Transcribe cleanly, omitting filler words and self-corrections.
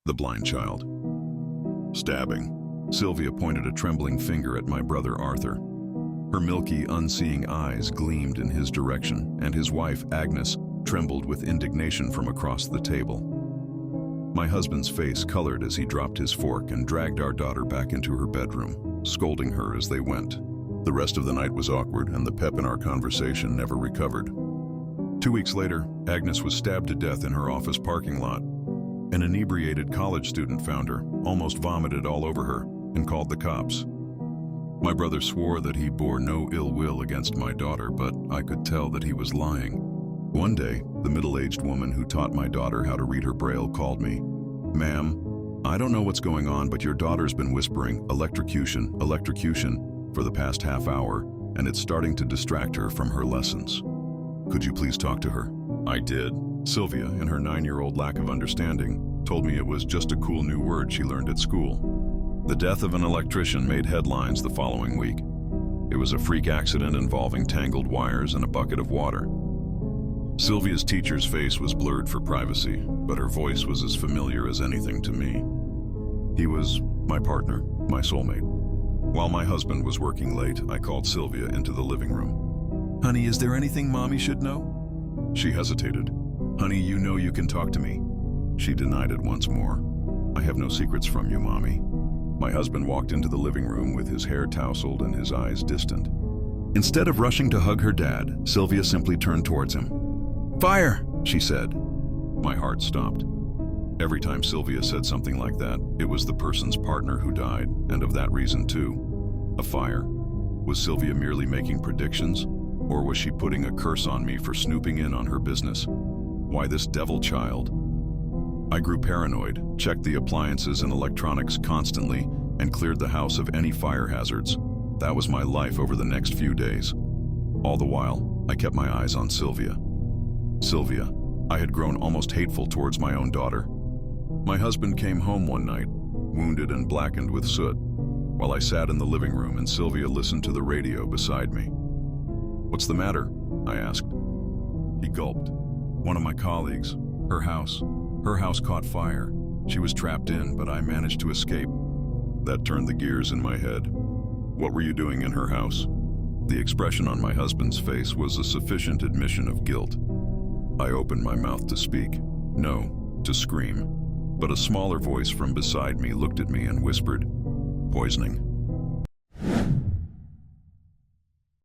The blind child. Stabbing. Sylvia pointed a trembling finger at my brother Arthur. Her milky, unseeing eyes gleamed in his direction, and his wife, Agnes, trembled with indignation from across the table. My husband's face colored as he dropped his fork and dragged our daughter back into her bedroom, scolding her as they went. The rest of the night was awkward, and the pep in our conversation never recovered. 2 weeks later, Agnes was stabbed to death in her office parking lot. An inebriated college student found her, almost vomited all over her, and called the cops. My brother swore that he bore no ill will against my daughter, but I could tell that he was lying. One day, the middle-aged woman who taught my daughter how to read her Braille called me. "Ma'am, I don't know what's going on, but your daughter's been whispering electrocution, electrocution for the past half hour, and it's starting to distract her from her lessons. Could you please talk to her?" I did. Sylvia, in her 9-year-old lack of understanding, told me it was just a cool new word she learned at school. The death of an electrician made headlines the following week. It was a freak accident involving tangled wires and a bucket of water. Sylvia's teacher's face was blurred for privacy, but her voice was as familiar as anything to me. He was my partner, my soulmate. While my husband was working late, I called Sylvia into the living room. "Honey, is there anything Mommy should know?" She hesitated. "Honey, you know you can talk to me." She denied it once more. "I have no secrets from you, Mommy." My husband walked into the living room with his hair tousled and his eyes distant. Instead of rushing to hug her dad, Sylvia simply turned towards him. "Fire!" she said. My heart stopped. Every time Sylvia said something like that, it was the person's partner who died, and of that reason too. A fire. Was Sylvia merely making predictions? Or was she putting a curse on me for snooping in on her business? Why this devil child? I grew paranoid, checked the appliances and electronics constantly, and cleared the house of any fire hazards. That was my life over the next few days. All the while, I kept my eyes on Sylvia. Sylvia. I had grown almost hateful towards my own daughter. My husband came home one night, wounded and blackened with soot, while I sat in the living room and Sylvia listened to the radio beside me. "What's the matter?" I asked. He gulped. "One of my colleagues, her house caught fire. She was trapped in, but I managed to escape." That turned the gears in my head. "What were you doing in her house?" The expression on my husband's face was a sufficient admission of guilt. I opened my mouth to speak. No, to scream. But a smaller voice from beside me looked at me and whispered, "Poisoning."